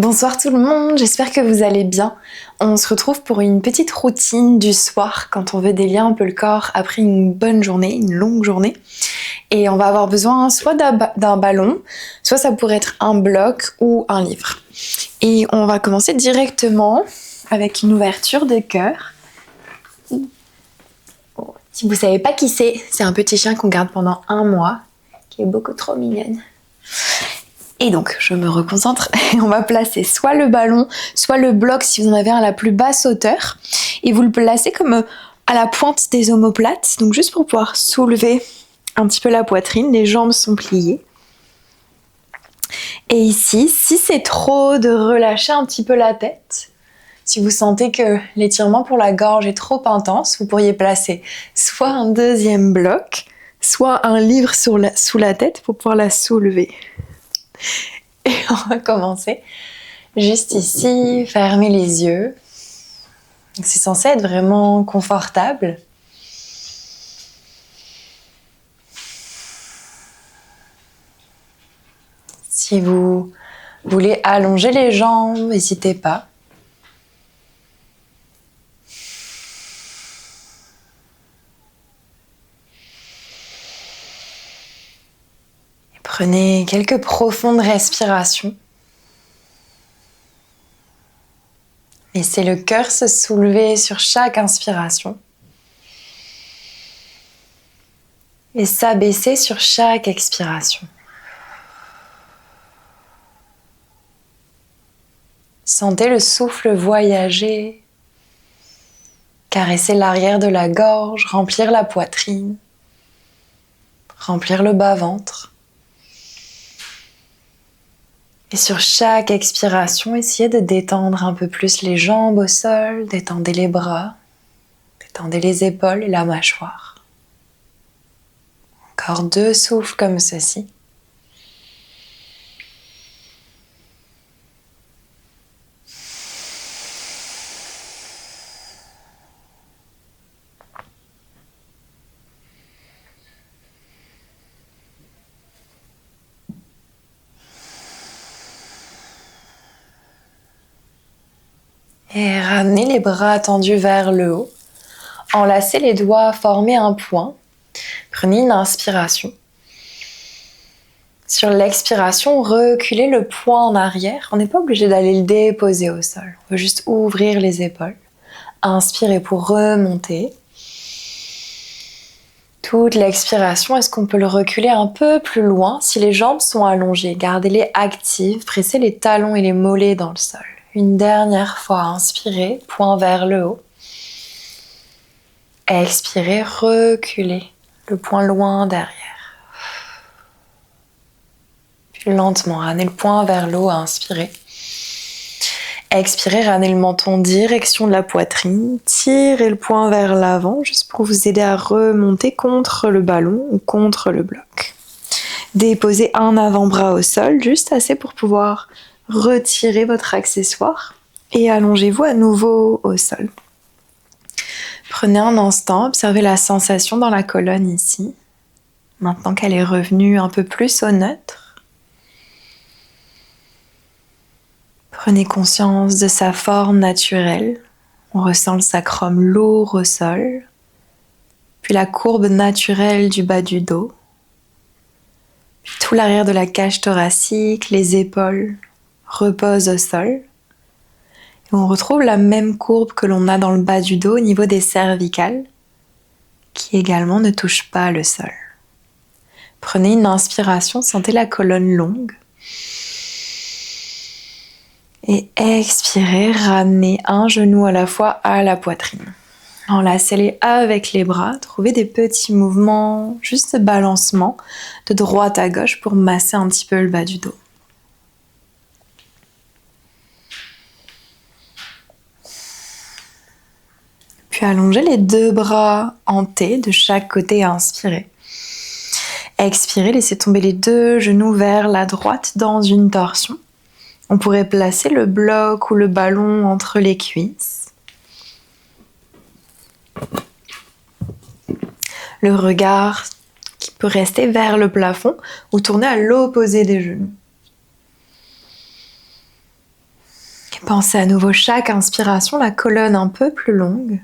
Bonsoir tout le monde, j'espère que vous allez bien. On se retrouve pour une petite routine du soir quand on veut délier un peu le corps après une bonne journée, une longue journée. Et on va avoir besoin soit d'un ballon, soit ça pourrait être un bloc ou un livre. Et on va commencer directement avec une ouverture de cœur. Si vous savez pas qui c'est un petit chien qu'on garde pendant 1 mois, qui est beaucoup trop mignonne. Et donc, je me reconcentre et on va placer soit le ballon, soit le bloc si vous en avez un à la plus basse hauteur. Et vous le placez comme à la pointe des omoplates, donc juste pour pouvoir soulever un petit peu la poitrine, les jambes sont pliées. Et ici, si c'est trop, de relâcher un petit peu la tête. Si vous sentez que l'étirement pour la gorge est trop intense, vous pourriez placer soit un deuxième bloc, soit un livre sous la tête pour pouvoir la soulever. Et on va commencer juste ici, fermer les yeux. C'est censé être vraiment confortable. Si vous voulez allonger les jambes, n'hésitez pas. Et prenez quelques profondes respirations. Laissez le cœur se soulever sur chaque inspiration et s'abaisser sur chaque expiration. Sentez le souffle voyager, caresser l'arrière de la gorge, remplir la poitrine, remplir le bas-ventre. Et sur chaque expiration, essayez de détendre un peu plus les jambes au sol, détendez les bras, détendez les épaules et la mâchoire. Encore 2 souffles comme ceci. Et ramenez les bras tendus vers le haut. Enlacez les doigts, formez un point. Prenez une inspiration. Sur l'expiration, reculez le poing en arrière. On n'est pas obligé d'aller le déposer au sol. On veut juste ouvrir les épaules. Inspirez pour remonter. Toute l'expiration, est-ce qu'on peut le reculer un peu plus loin? Si les jambes sont allongées, gardez-les actives. Pressez les talons et les mollets dans le sol. Une dernière fois, inspirez, poing vers le haut. Expirez, reculez le poing loin derrière. Puis lentement, ramenez le poing vers le haut, inspirez. Expirez, ramenez le menton direction de la poitrine. Tirez le poing vers l'avant, juste pour vous aider à remonter contre le ballon ou contre le bloc. Déposez un avant-bras au sol, juste assez pour pouvoir retirer votre accessoire et allongez-vous à nouveau au sol. Prenez un instant, observez la sensation dans la colonne ici. Maintenant qu'elle est revenue un peu plus au neutre, prenez conscience de sa forme naturelle. On ressent le sacrum lourd au sol, puis la courbe naturelle du bas du dos, puis tout l'arrière de la cage thoracique, les épaules repose au sol. Et on retrouve la même courbe que l'on a dans le bas du dos au niveau des cervicales, qui également ne touche pas le sol. Prenez une inspiration, sentez la colonne longue. Et expirez, ramenez un genou à la fois à la poitrine. Enlacez-les avec les bras, trouvez des petits mouvements, juste de balancement de droite à gauche pour masser un petit peu le bas du dos. Puis allongez les 2 bras en T de chaque côté, inspirez. Expirez, laissez tomber les 2 genoux vers la droite dans une torsion. On pourrait placer le bloc ou le ballon entre les cuisses. Le regard qui peut rester vers le plafond ou tourner à l'opposé des genoux. Et pensez à nouveau chaque inspiration, la colonne un peu plus longue.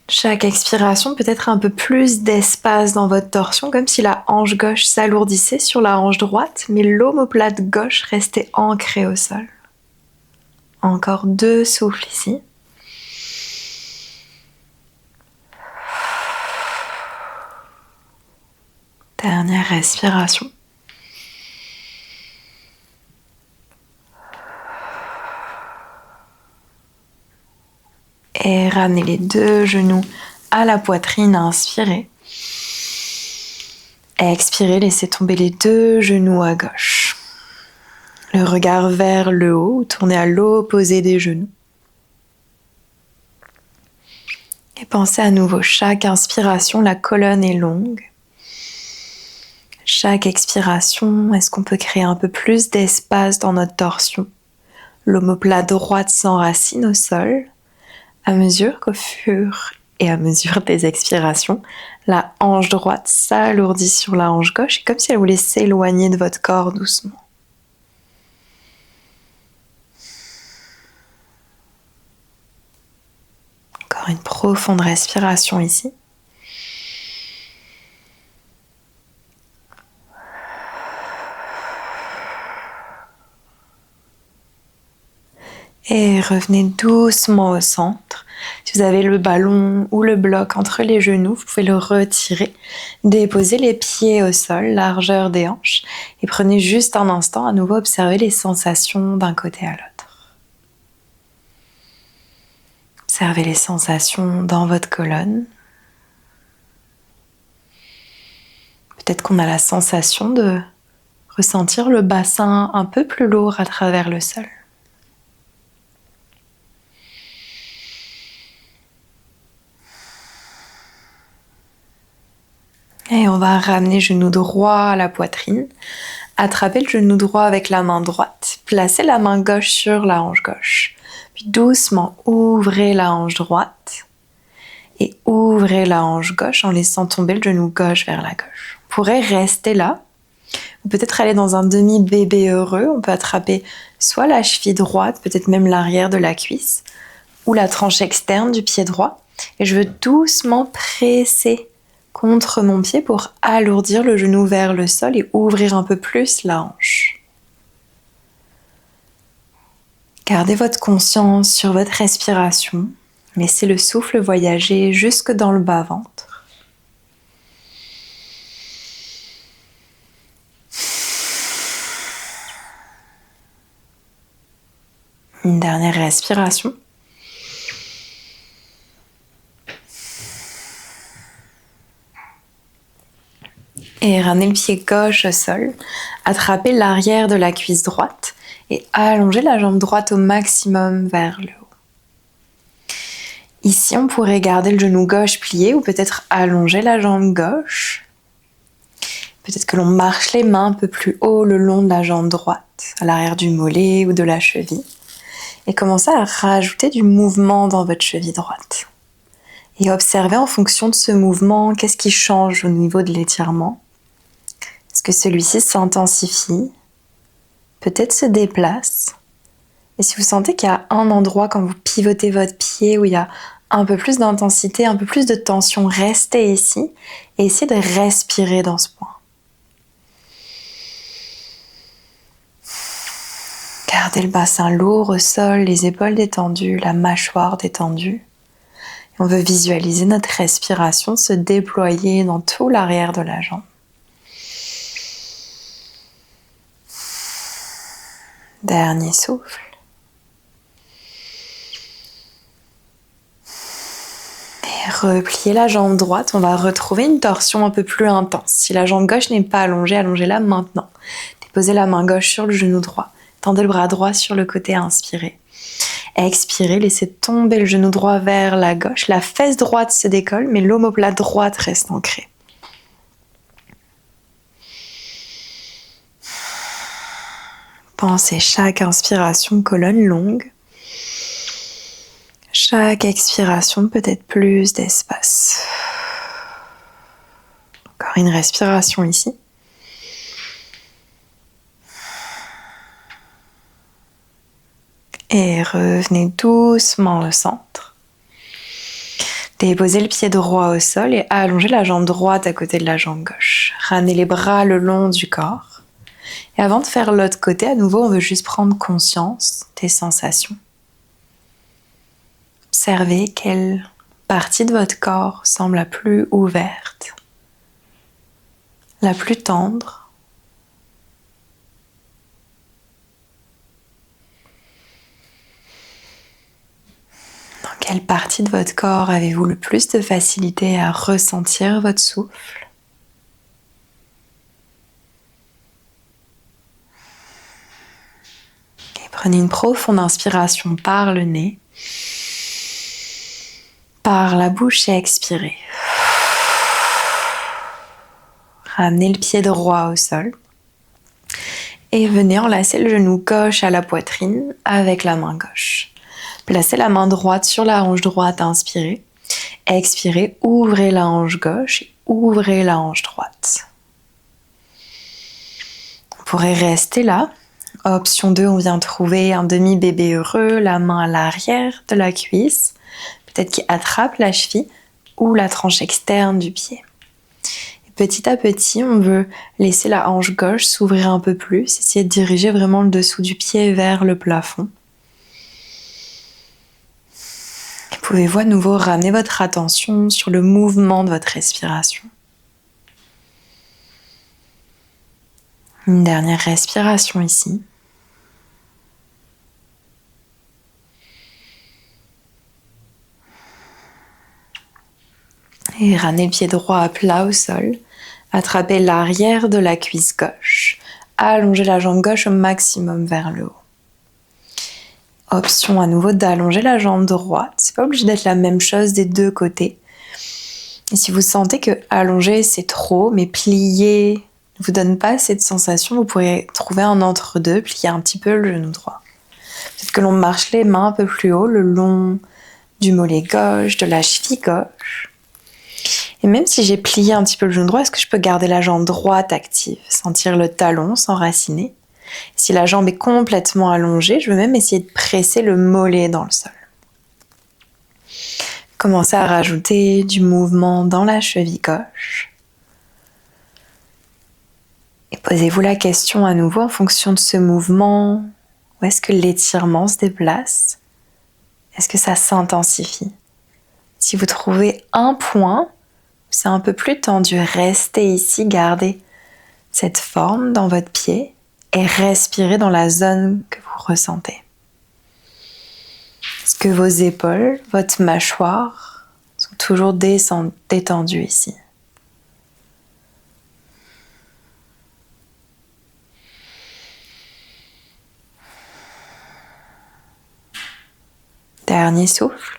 Chaque expiration, peut-être un peu plus d'espace dans votre torsion, comme si la hanche gauche s'alourdissait sur la hanche droite, mais l'omoplate gauche restait ancrée au sol. Encore 2 souffles ici. Dernière respiration. Et ramenez les 2 genoux à la poitrine, inspirez. Expirez, laissez tomber les 2 genoux à gauche. Le regard vers le haut, tournez à l'opposé des genoux. Et pensez à nouveau, chaque inspiration, la colonne est longue. Chaque expiration, est-ce qu'on peut créer un peu plus d'espace dans notre torsion? L'omoplate droite s'enracine au sol. À mesure qu'au fur et à mesure des expirations, la hanche droite s'alourdit sur la hanche gauche, comme si elle voulait s'éloigner de votre corps doucement. Encore une profonde respiration ici. Et revenez doucement au centre. Si vous avez le ballon ou le bloc entre les genoux, vous pouvez le retirer. Déposez les pieds au sol, largeur des hanches. Et prenez juste un instant à nouveau observer les sensations d'un côté à l'autre. Observez les sensations dans votre colonne. Peut-être qu'on a la sensation de ressentir le bassin un peu plus lourd à travers le sol. Et on va ramener genou droit à la poitrine. Attrapez le genou droit avec la main droite. Placez la main gauche sur la hanche gauche. Puis doucement, ouvrez la hanche droite. Et ouvrez la hanche gauche en laissant tomber le genou gauche vers la gauche. Vous pourrez rester là. Ou peut-être aller dans un demi-bébé heureux. On peut attraper soit la cheville droite, peut-être même l'arrière de la cuisse, ou la tranche externe du pied droit. Et je veux doucement presser contre mon pied pour alourdir le genou vers le sol et ouvrir un peu plus la hanche. Gardez votre conscience sur votre respiration. Laissez le souffle voyager jusque dans le bas-ventre. Une dernière respiration. Et ramenez le pied gauche au sol. Attrapez l'arrière de la cuisse droite et allongez la jambe droite au maximum vers le haut. Ici, on pourrait garder le genou gauche plié ou peut-être allonger la jambe gauche. Peut-être que l'on marche les mains un peu plus haut le long de la jambe droite, à l'arrière du mollet ou de la cheville. Et commencez à rajouter du mouvement dans votre cheville droite. Et observez en fonction de ce mouvement, qu'est-ce qui change au niveau de l'étirement. Est-ce que celui-ci s'intensifie? Peut-être se déplace? Et si vous sentez qu'il y a un endroit quand vous pivotez votre pied où il y a un peu plus d'intensité, un peu plus de tension, restez ici et essayez de respirer dans ce point. Gardez le bassin lourd au sol, les épaules détendues, la mâchoire détendue. Et on veut visualiser notre respiration se déployer dans tout l'arrière de la jambe. Dernier souffle. Et repliez la jambe droite, on va retrouver une torsion un peu plus intense. Si la jambe gauche n'est pas allongée, allongez-la maintenant. Déposez la main gauche sur le genou droit. Tendez le bras droit sur le côté, inspirez. Expirez, laissez tomber le genou droit vers la gauche. La fesse droite se décolle, mais l'omoplate droite reste ancrée. Pensez chaque inspiration, colonne longue. Chaque expiration, peut-être plus d'espace. Encore une respiration ici. Et revenez doucement au centre. Déposez le pied droit au sol et allongez la jambe droite à côté de la jambe gauche. Ramenez les bras le long du corps. Et avant de faire l'autre côté, à nouveau, on veut juste prendre conscience des sensations. Observez quelle partie de votre corps semble la plus ouverte, la plus tendre. Dans quelle partie de votre corps avez-vous le plus de facilité à ressentir votre souffle ? Et prenez une profonde inspiration par le nez, par la bouche et expirez. Ramenez le pied droit au sol et venez enlacer le genou gauche à la poitrine avec la main gauche. Placez la main droite sur la hanche droite, inspirez. Expirez, ouvrez la hanche gauche et ouvrez la hanche droite. Vous pourrez rester là. Option 2, on vient trouver un demi-bébé heureux, la main à l'arrière de la cuisse, peut-être qui attrape la cheville ou la tranche externe du pied. Et petit à petit, on veut laisser la hanche gauche s'ouvrir un peu plus, essayer de diriger vraiment le dessous du pied vers le plafond. Pouvez-vous à nouveau ramener votre attention sur le mouvement de votre respiration. Une dernière respiration ici. Et ramenez le pied droit à plat au sol. Attrapez l'arrière de la cuisse gauche. Allongez la jambe gauche au maximum vers le haut. Option à nouveau d'allonger la jambe droite. C'est pas obligé d'être la même chose des deux côtés. Et si vous sentez que allonger c'est trop, mais plier ne vous donne pas assez de sensation, vous pourrez trouver un entre-deux, plier un petit peu le genou droit. Peut-être que l'on marche les mains un peu plus haut, le long du mollet gauche, de la cheville gauche. Et même si j'ai plié un petit peu le genou droit, est-ce que je peux garder la jambe droite active, sentir le talon s'enraciner? Si la jambe est complètement allongée, je veux même essayer de presser le mollet dans le sol. Commencez à rajouter du mouvement dans la cheville gauche. Et posez-vous la question à nouveau en fonction de ce mouvement. Où est-ce que l'étirement se déplace? Est-ce que ça s'intensifie? Si vous trouvez un point où c'est un peu plus tendu, restez ici, gardez cette forme dans votre pied et respirez dans la zone que vous ressentez. Est-ce que vos épaules, votre mâchoire sont toujours détendues ici? Dernier souffle.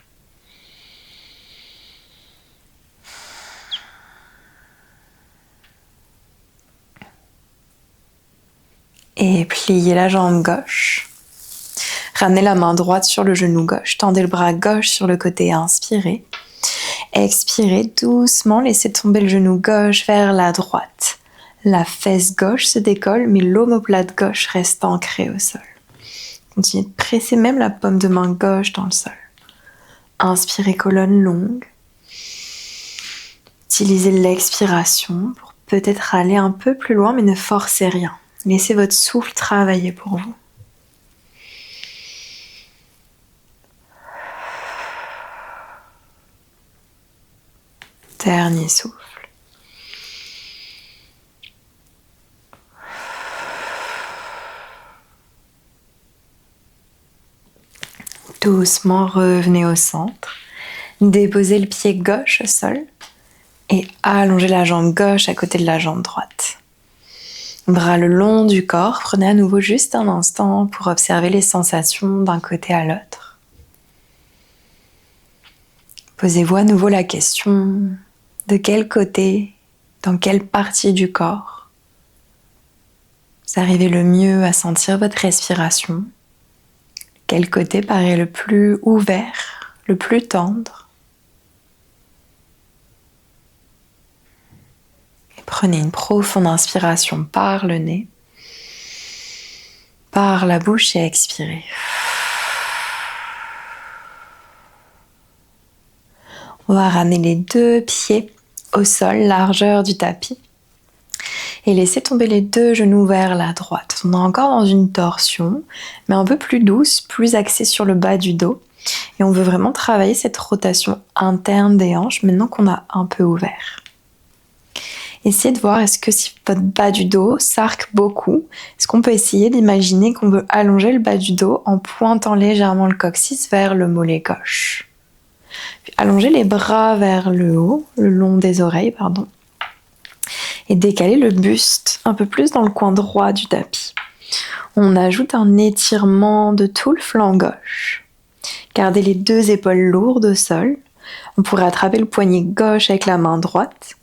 Et pliez la jambe gauche. Ramenez la main droite sur le genou gauche. Tendez le bras gauche sur le côté. Inspirez. Expirez doucement. Laissez tomber le genou gauche vers la droite. La fesse gauche se décolle, mais l'omoplate gauche reste ancrée au sol. Continuez de presser même la paume de main gauche dans le sol. Inspirez, colonne longue. Utilisez l'expiration pour peut-être aller un peu plus loin, mais ne forcez rien. Laissez votre souffle travailler pour vous. Dernier souffle. Doucement revenez au centre. Déposez le pied gauche au sol et allongez la jambe gauche à côté de la jambe droite. Bras le long du corps, prenez à nouveau juste un instant pour observer les sensations d'un côté à l'autre. Posez-vous à nouveau la question de quel côté, dans quelle partie du corps vous arrivez le mieux à sentir votre respiration. Quel côté paraît le plus ouvert, le plus tendre? Et prenez une profonde inspiration par le nez, par la bouche et expirez. On va ramener les 2 pieds au sol, largeur du tapis. Et laisser tomber les 2 genoux vers la droite. On est encore dans une torsion, mais un peu plus douce, plus axée sur le bas du dos. Et on veut vraiment travailler cette rotation interne des hanches maintenant qu'on a un peu ouvert. Essayez de voir, est-ce que si votre bas du dos s'arque beaucoup, est-ce qu'on peut essayer d'imaginer qu'on veut allonger le bas du dos en pointant légèrement le coccyx vers le mollet gauche. Puis allonger les bras vers le haut, le long des oreilles, et décaler le buste un peu plus dans le coin droit du tapis. On ajoute un étirement de tout le flanc gauche. Gardez les 2 épaules lourdes au sol. On pourrait attraper le poignet gauche avec la main droite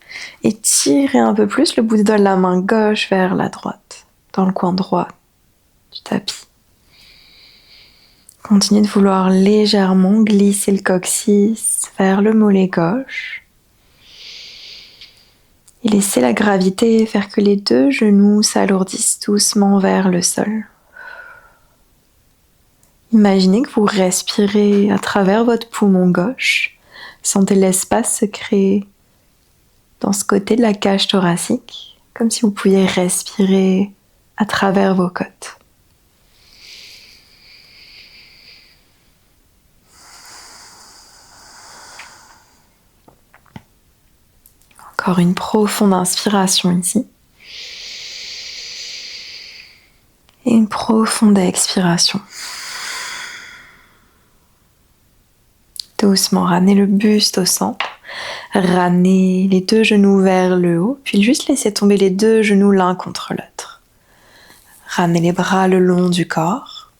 et tirer un peu plus le bout des doigts de la main gauche vers la droite, dans le coin droit du tapis. Continuez de vouloir légèrement glisser le coccyx vers le mollet gauche. Et laissez la gravité faire que les 2 genoux s'alourdissent doucement vers le sol. Imaginez que vous respirez à travers votre poumon gauche. Sentez l'espace se créer dans ce côté de la cage thoracique, comme si vous pouviez respirer à travers vos côtes. Encore une profonde inspiration ici. Et une profonde expiration. Doucement, ramenez le buste au centre. Ramenez les 2 genoux vers le haut, puis juste laissez tomber les 2 genoux l'un contre l'autre. Ramenez les bras le long du corps.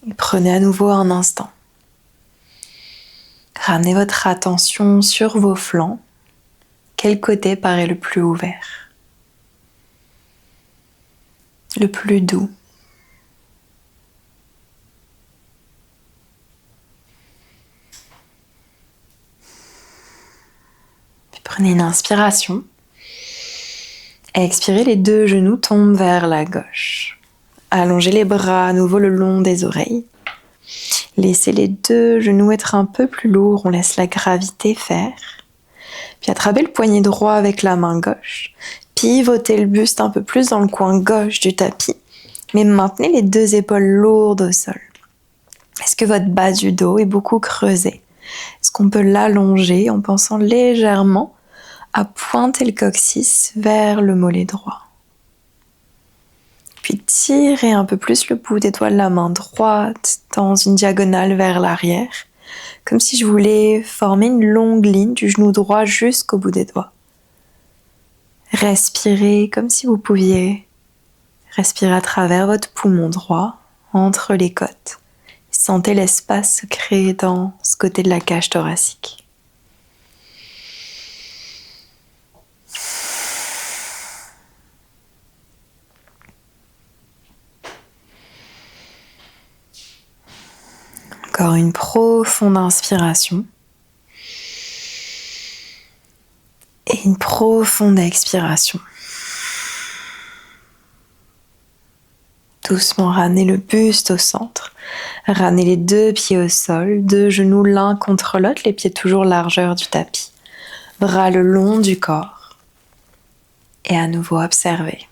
Et prenez à nouveau un instant. Ramenez votre attention sur vos flancs. Quel côté paraît le plus ouvert? Le plus doux? Puis prenez une inspiration. Expirez, les 2 genoux tombent vers la gauche. Allongez les bras à nouveau le long des oreilles. Laissez les 2 genoux être un peu plus lourds, on laisse la gravité faire. Puis attrapez le poignet droit avec la main gauche. Pivotez le buste un peu plus dans le coin gauche du tapis. Mais maintenez les 2 épaules lourdes au sol. Est-ce que votre bas du dos est beaucoup creusé? Est-ce qu'on peut l'allonger en pensant légèrement à pointer le coccyx vers le mollet droit? Puis tirez un peu plus le bout des doigts de la main droite dans une diagonale vers l'arrière, comme si je voulais former une longue ligne du genou droit jusqu'au bout des doigts. Respirez comme si vous pouviez respirer à travers votre poumon droit, entre les côtes. Sentez l'espace se créer dans ce côté de la cage thoracique. Encore une profonde inspiration. Et une profonde expiration. Doucement, ramenez le buste au centre. Ramenez les 2 pieds au sol, 2 genoux l'un contre l'autre, les pieds toujours largeur du tapis. Bras le long du corps. Et à nouveau observez.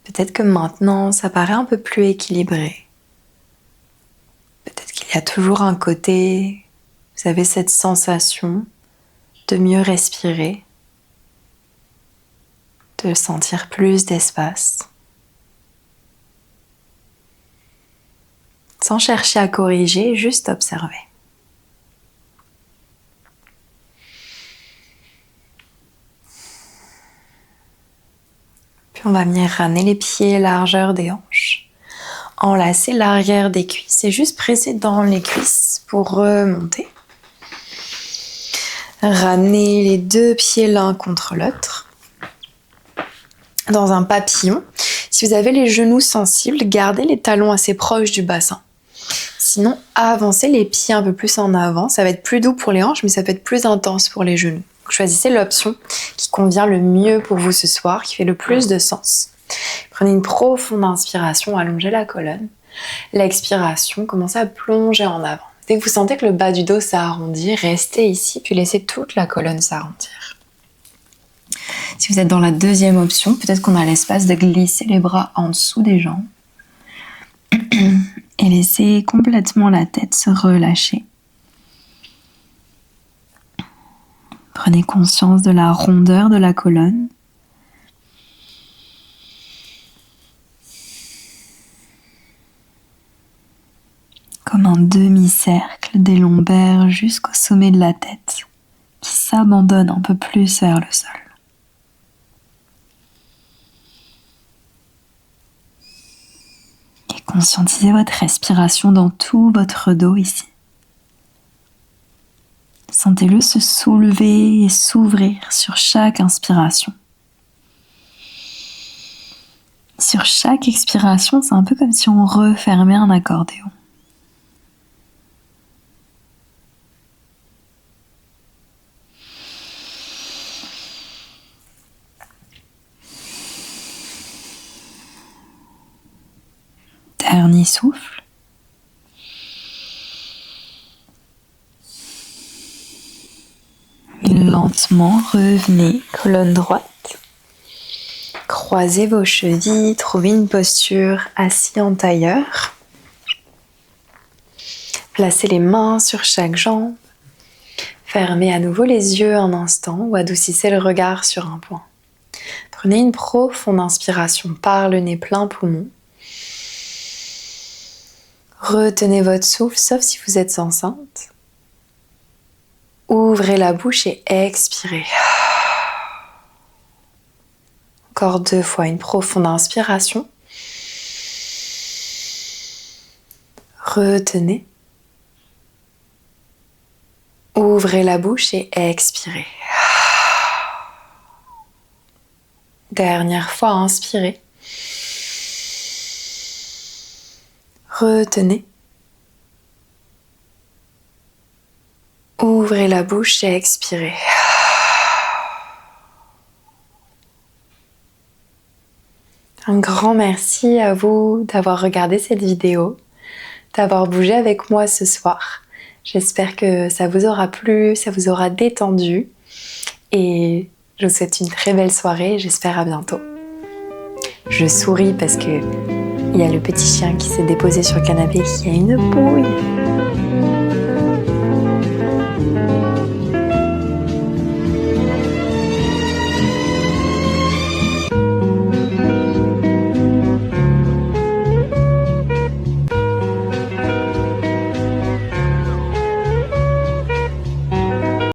Peut-être que maintenant, ça paraît un peu plus équilibré. Peut-être qu'il y a toujours un côté, vous avez cette sensation de mieux respirer, de sentir plus d'espace. Sans chercher à corriger, juste observer. Puis on va venir ramener les pieds largeur des hanches. Enlacer l'arrière des cuisses et juste presser dans les cuisses pour remonter. Ramenez les 2 pieds l'un contre l'autre. Dans un papillon. Si vous avez les genoux sensibles, gardez les talons assez proches du bassin. Sinon, avancez les pieds un peu plus en avant. Ça va être plus doux pour les hanches, mais ça peut être plus intense pour les genoux. Donc, choisissez l'option qui convient le mieux pour vous ce soir, qui fait le plus de sens. Prenez une profonde inspiration, allongez la colonne. L'expiration, commencez à plonger en avant. Dès que vous sentez que le bas du dos s'arrondit, restez ici, puis laissez toute la colonne s'arrondir. Si vous êtes dans la deuxième option, peut-être qu'on a l'espace de glisser les bras en dessous des jambes et laisser complètement la tête se relâcher. Prenez conscience de la rondeur de la colonne. Comme un demi-cercle des lombaires jusqu'au sommet de la tête, qui s'abandonne un peu plus vers le sol. Et conscientisez votre respiration dans tout votre dos ici. Sentez-le se soulever et s'ouvrir sur chaque inspiration. Sur chaque expiration, c'est un peu comme si on refermait un accordéon. Dernier souffle. Lentement, revenez, colonne droite. Croisez vos chevilles, trouvez une posture assis en tailleur. Placez les mains sur chaque jambe. Fermez à nouveau les yeux un instant ou adoucissez le regard sur un point. Prenez une profonde inspiration par le nez plein poumon. Retenez votre souffle, sauf si vous êtes enceinte. Ouvrez la bouche et expirez. Encore 2 fois, une profonde inspiration. Retenez. Ouvrez la bouche et expirez. Dernière fois, inspirez. Retenez. Ouvrez la bouche et expirez. Un grand merci à vous d'avoir regardé cette vidéo, d'avoir bougé avec moi ce soir. J'espère que ça vous aura plu, ça vous aura détendu et je vous souhaite une très belle soirée et j'espère à bientôt. Je souris parce que il y a le petit chien qui s'est déposé sur le canapé qui a une bouille.